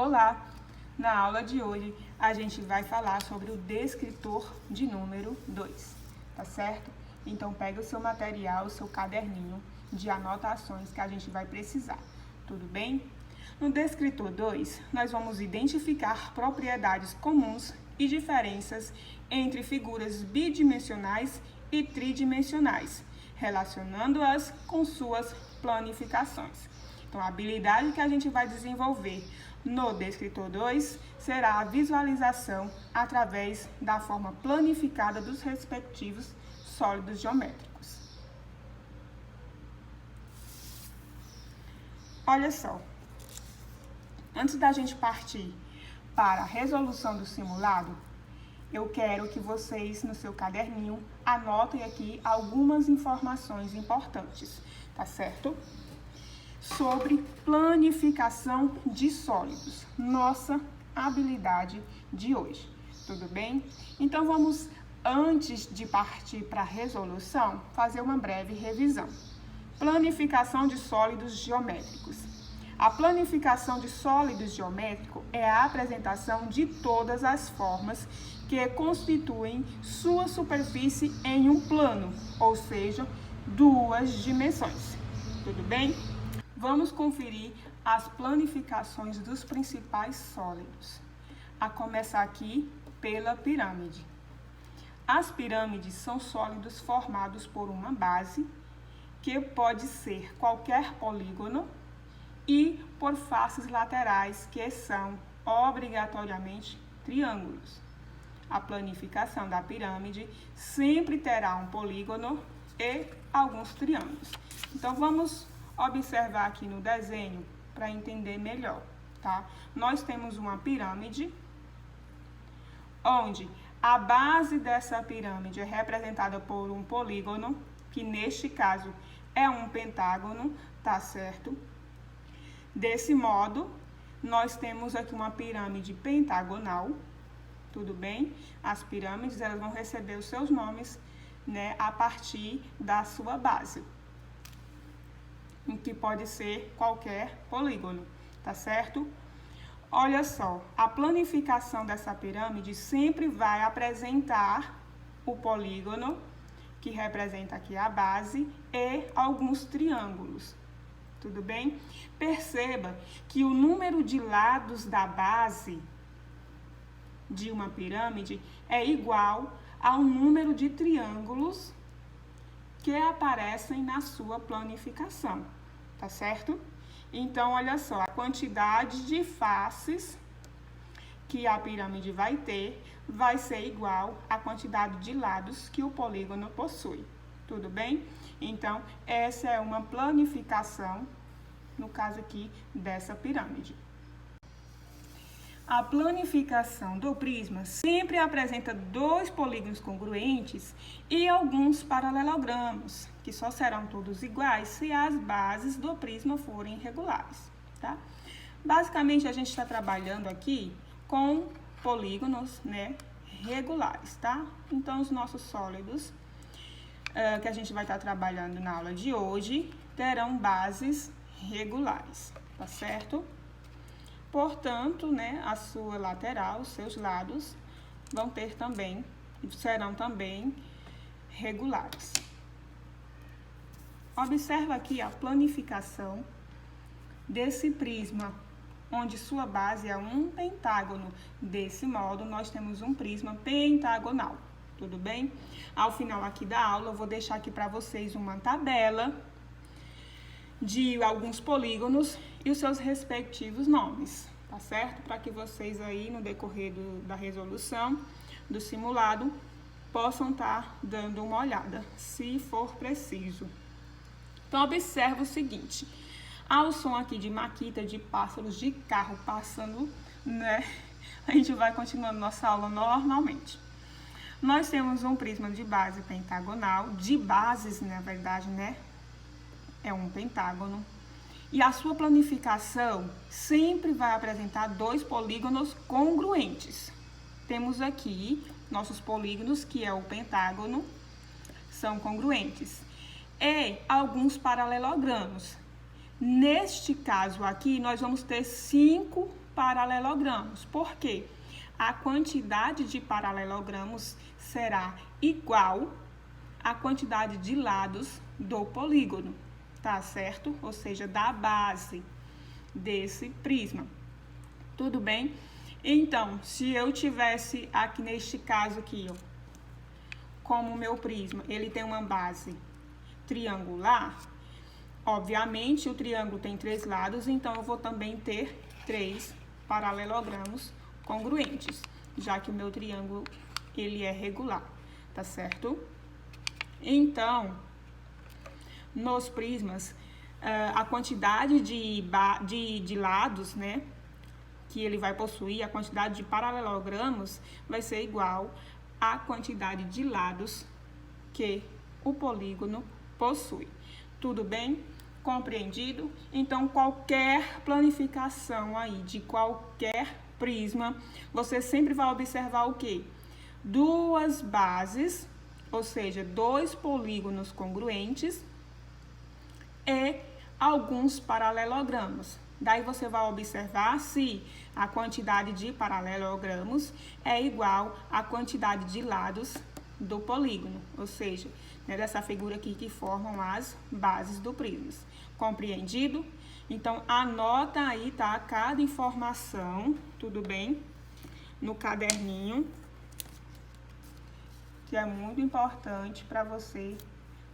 Olá! Na aula de hoje a gente vai falar sobre o descritor de número 2, tá certo? Então pega o seu material, o seu caderninho de anotações que a gente vai precisar, tudo bem? No descritor 2, nós vamos identificar propriedades comuns e diferenças entre figuras bidimensionais e tridimensionais, relacionando-as com suas planificações. Então, a habilidade que a gente vai desenvolver no descritor 2 será a visualização através da forma planificada dos respectivos sólidos geométricos. Olha só, antes da gente partir para a resolução do simulado, eu quero que vocês, no seu caderninho, anotem aqui algumas informações importantes, tá certo? Sobre planificação de sólidos, nossa habilidade de hoje, tudo bem? Então vamos, antes de partir para a resolução, fazer uma breve revisão. Planificação de sólidos geométricos. A planificação de sólidos geométricos é a apresentação de todas as formas que constituem sua superfície em um plano, ou seja, duas dimensões, tudo bem? Vamos conferir as planificações dos principais sólidos, a começar aqui pela pirâmide. As pirâmides são sólidos formados por uma base, que pode ser qualquer polígono, e por faces laterais, que são obrigatoriamente triângulos. A planificação da pirâmide sempre terá um polígono e alguns triângulos. Então, vamos observar aqui no desenho para entender melhor, tá? Nós temos uma pirâmide, onde a base dessa pirâmide é representada por um polígono, que neste caso é um pentágono, tá certo? Desse modo, nós temos aqui uma pirâmide pentagonal, tudo bem? As pirâmides, elas vão receber os seus nomes, né, a partir da sua base, que pode ser qualquer polígono, tá certo? Olha só, a planificação dessa pirâmide sempre vai apresentar o polígono, que representa aqui a base, e alguns triângulos, tudo bem? Perceba que o número de lados da base de uma pirâmide é igual ao número de triângulos que aparecem na sua planificação, tá certo? Então, olha só, a quantidade de faces que a pirâmide vai ter vai ser igual à quantidade de lados que o polígono possui, tudo bem? Então, essa é uma planificação, no caso aqui, dessa pirâmide. A planificação do prisma sempre apresenta dois polígonos congruentes e alguns paralelogramos, que só serão todos iguais se as bases do prisma forem regulares, tá? Basicamente, a gente está trabalhando aqui com polígonos, né, regulares, tá? Então, os nossos sólidos que a gente vai estar trabalhando na aula de hoje terão bases regulares, tá certo? Portanto, né, a sua lateral, os seus lados serão também regulares. Observa aqui a planificação desse prisma, onde sua base é um pentágono. Desse modo, nós temos um prisma pentagonal, tudo bem? Ao final aqui da aula, eu vou deixar aqui para vocês uma tabela de alguns polígonos e os seus respectivos nomes, tá certo? Para que vocês aí, no decorrer da resolução do simulado, possam estar dando uma olhada, se for preciso. Então, observa o seguinte, ao som aqui de maquita, de pássaros, de carro passando, né? A gente vai continuando nossa aula normalmente. Nós temos um prisma de base pentagonal, de bases, na verdade, né? É um pentágono, e a sua planificação sempre vai apresentar dois polígonos congruentes. Temos aqui nossos polígonos, que é o pentágono, são congruentes, e alguns paralelogramos. Neste caso aqui, nós vamos ter 5 paralelogramos. Por quê? A quantidade de paralelogramos será igual à quantidade de lados do polígono, tá certo? Ou seja, da base desse prisma. Tudo bem? Então, se eu tivesse aqui neste caso aqui, ó, como o meu prisma, ele tem uma base triangular, obviamente o triângulo tem 3 lados, então eu vou também ter 3 paralelogramos congruentes, já que o meu triângulo ele é regular, tá certo? Então, nos prismas, a quantidade de lados, né, que ele vai possuir, a quantidade de paralelogramos vai ser igual à quantidade de lados que o polígono possui. Tudo bem? Compreendido? Então, qualquer planificação aí de qualquer prisma, você sempre vai observar o quê? 2 bases, ou seja, 2 polígonos congruentes e alguns paralelogramos. Daí você vai observar se a quantidade de paralelogramos é igual à quantidade de lados do polígono, ou seja, né, dessa figura aqui que formam as bases do prisma. Compreendido? Então, anota aí, tá? Cada informação, tudo bem? No caderninho, que é muito importante para você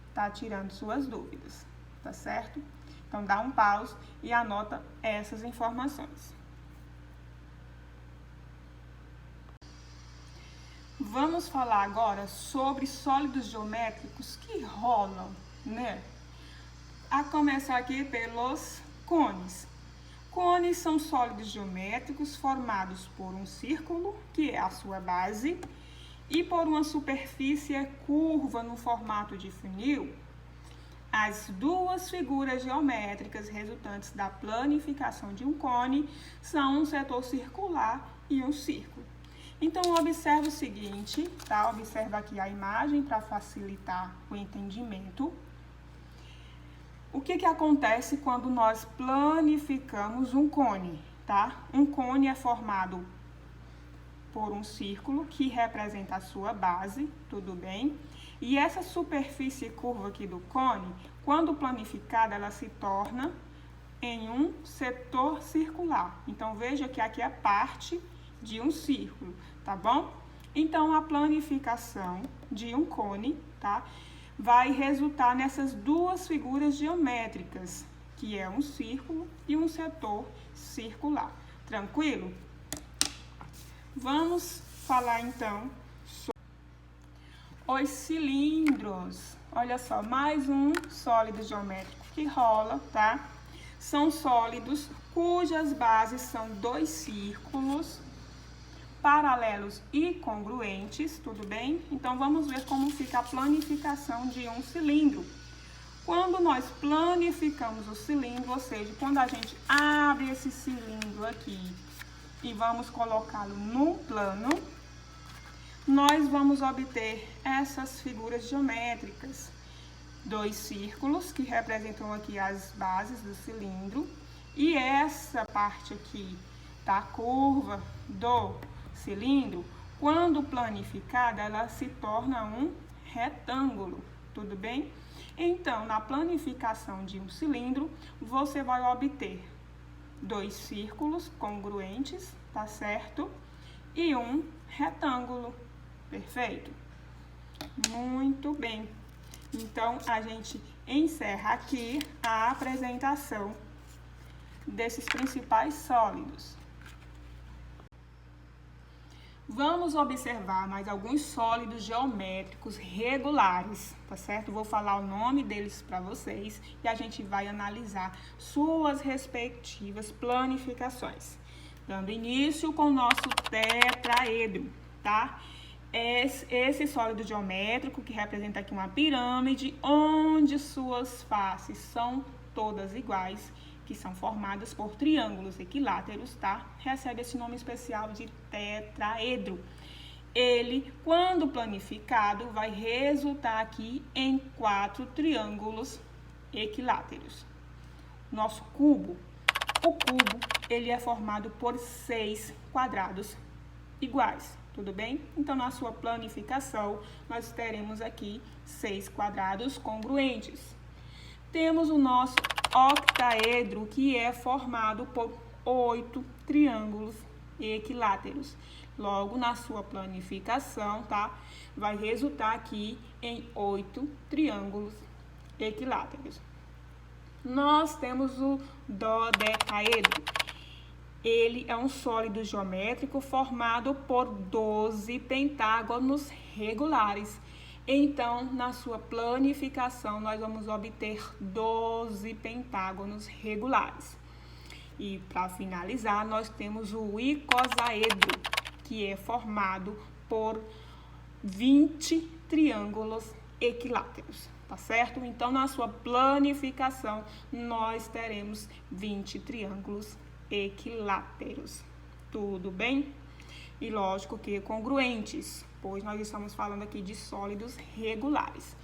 estar tirando suas dúvidas, tá certo? Então, dá um pause e anota essas informações. Vamos falar agora sobre sólidos geométricos que rolam, né? A começar aqui pelos cones. Cones são sólidos geométricos formados por um círculo, que é a sua base, e por uma superfície curva no formato de funil. As 2 figuras geométricas resultantes da planificação de um cone são um setor circular e um círculo. Então, observe o seguinte, tá? Observa aqui a imagem para facilitar o entendimento. O que acontece quando nós planificamos um cone, tá? Um cone é formado por um círculo que representa a sua base, tudo bem? E essa superfície curva aqui do cone, quando planificada, ela se torna em um setor circular. Então, veja que aqui é parte de um círculo, tá bom? Então, a planificação de um cone, tá? Vai resultar nessas 2 figuras geométricas, que é um círculo e um setor circular. Tranquilo? Vamos falar, então, sobre os cilindros. Olha só, mais um sólido geométrico que rola, tá? São sólidos cujas bases são 2 círculos paralelos e congruentes, tudo bem? Então, vamos ver como fica a planificação de um cilindro. Quando nós planificamos o cilindro, ou seja, quando a gente abre esse cilindro aqui e vamos colocá-lo no plano, nós vamos obter essas figuras geométricas. 2 círculos que representam aqui as bases do cilindro e essa parte aqui da curva do cilindro, quando planificada, ela se torna um retângulo, tudo bem? Então, na planificação de um cilindro, você vai obter 2 círculos congruentes, tá certo? E um retângulo, perfeito? Muito bem. Então, a gente encerra aqui a apresentação desses principais sólidos. Vamos observar mais alguns sólidos geométricos regulares, tá certo? Vou falar o nome deles para vocês e a gente vai analisar suas respectivas planificações. Dando início com o nosso tetraedro, tá? Esse sólido geométrico que representa aqui uma pirâmide, onde suas faces são todas iguais, que são formadas por triângulos equiláteros, tá? Recebe esse nome especial de tetraedro. Ele, quando planificado, vai resultar aqui em 4 triângulos equiláteros. Nosso cubo, o cubo, ele é formado por 6 quadrados iguais, tudo bem? Então, na sua planificação, nós teremos aqui 6 quadrados congruentes. Temos o nosso octaedro, que é formado por 8 triângulos equiláteros. Logo, na sua planificação, tá? Vai resultar aqui em 8 triângulos equiláteros. Nós temos o dodecaedro. Ele é um sólido geométrico formado por 12 pentágonos regulares. Então, na sua planificação, nós vamos obter 12 pentágonos regulares. E, para finalizar, nós temos o icosaedro, que é formado por 20 triângulos equiláteros, tá certo? Então, na sua planificação, nós teremos 20 triângulos equiláteros, tudo bem? E lógico que congruentes, pois nós estamos falando aqui de sólidos regulares.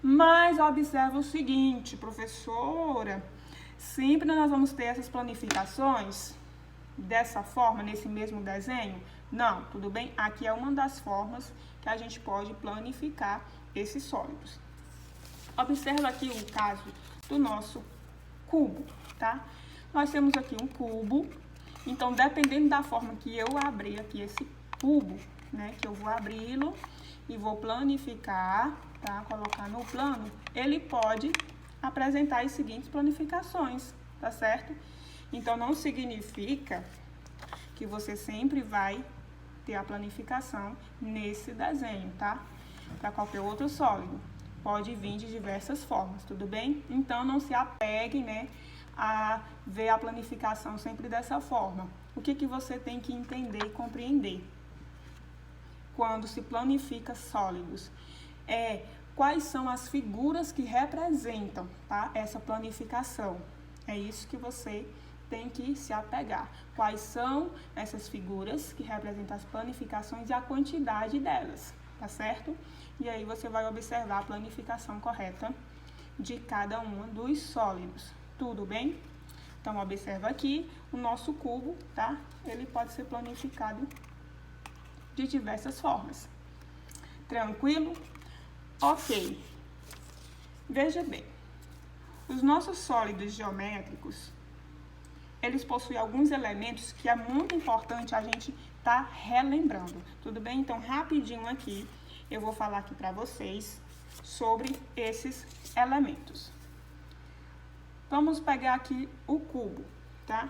Mas observa o seguinte, professora, sempre nós vamos ter essas planificações dessa forma, nesse mesmo desenho? Não, tudo bem? Aqui é uma das formas que a gente pode planificar esses sólidos. Observa aqui o caso do nosso cubo, tá? Nós temos aqui um cubo, então dependendo da forma que eu abrir aqui esse cubo, né, que eu vou abri-lo e vou planificar, tá? Colocar no plano, ele pode apresentar as seguintes planificações, tá certo? Então, não significa que você sempre vai ter a planificação nesse desenho, tá? Para qualquer outro sólido. Pode vir de diversas formas, tudo bem? Então, não se apegue, né, a ver a planificação sempre dessa forma. O que você tem que entender e compreender quando se planifica sólidos? Quais são as figuras que representam, tá, essa planificação? É isso que você tem que se apegar. Quais são essas figuras que representam as planificações e a quantidade delas, tá certo? E aí você vai observar a planificação correta de cada um dos sólidos, tudo bem? Então, observa aqui o nosso cubo, tá? Ele pode ser planificado de diversas formas. Tranquilo? Ok. Veja bem, os nossos sólidos geométricos, eles possuem alguns elementos que é muito importante a gente estar relembrando, tudo bem? Então, rapidinho aqui, eu vou falar aqui para vocês sobre esses elementos. Vamos pegar aqui o cubo, tá?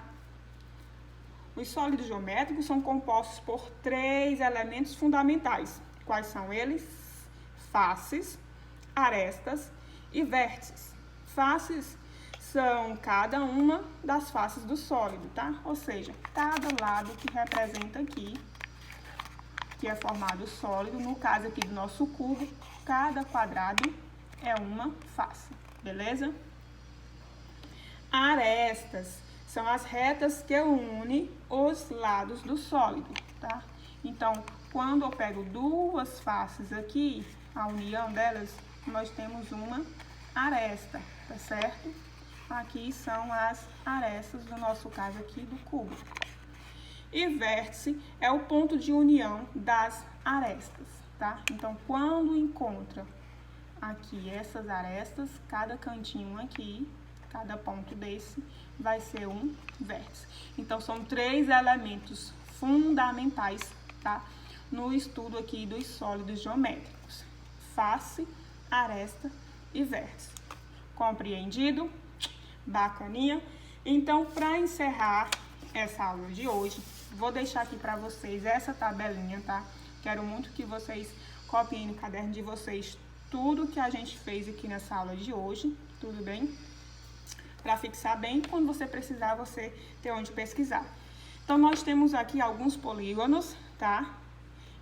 Os sólidos geométricos são compostos por 3 elementos fundamentais. Quais são eles? Faces, arestas e vértices. Faces são cada uma das faces do sólido, tá? Ou seja, cada lado que representa aqui, que é formado sólido, no caso aqui do nosso cubo, cada quadrado é uma face, beleza? Arestas são as retas que unem os lados do sólido, tá? Então, quando eu pego duas faces aqui, a união delas, nós temos uma aresta, tá certo? Aqui são as arestas do nosso caso aqui do cubo. E vértice é o ponto de união das arestas, tá? Então, quando encontra aqui essas arestas, cada cantinho aqui, cada ponto desse vai ser um vértice. Então, são 3 elementos fundamentais, tá? No estudo aqui dos sólidos geométricos: face, aresta e vértice. Compreendido? Bacaninha? Então, para encerrar essa aula de hoje, vou deixar aqui para vocês essa tabelinha, tá? Quero muito que vocês copiem no caderno de vocês tudo que a gente fez aqui nessa aula de hoje, tudo bem? Para fixar bem, quando você precisar, você ter onde pesquisar. Então, nós temos aqui alguns polígonos, tá?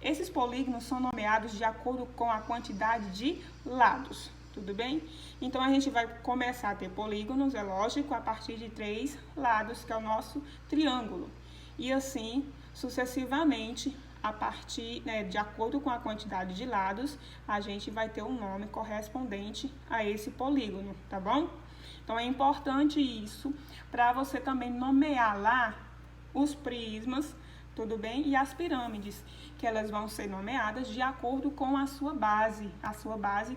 Esses polígonos são nomeados de acordo com a quantidade de lados, tudo bem? Então, a gente vai começar a ter polígonos, é lógico, a partir de 3 lados, que é o nosso triângulo. E assim, sucessivamente, a partir, né, de acordo com a quantidade de lados, a gente vai ter um nome correspondente a esse polígono, tá bom? Então, é importante isso para você também nomear lá os prismas, tudo bem? E as pirâmides, que elas vão ser nomeadas de acordo com a sua base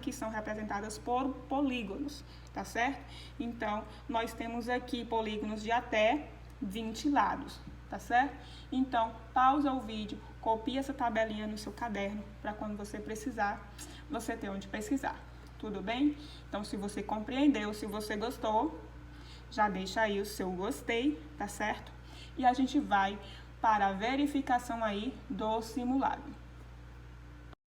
que são representadas por polígonos, tá certo? Então, nós temos aqui polígonos de até 20 lados, tá certo? Então, pausa o vídeo, copia essa tabelinha no seu caderno, para quando você precisar, você ter onde pesquisar, tudo bem? Então, se você compreendeu, se você gostou, já deixa aí o seu gostei, tá certo? E a gente vai para a verificação aí do simulado.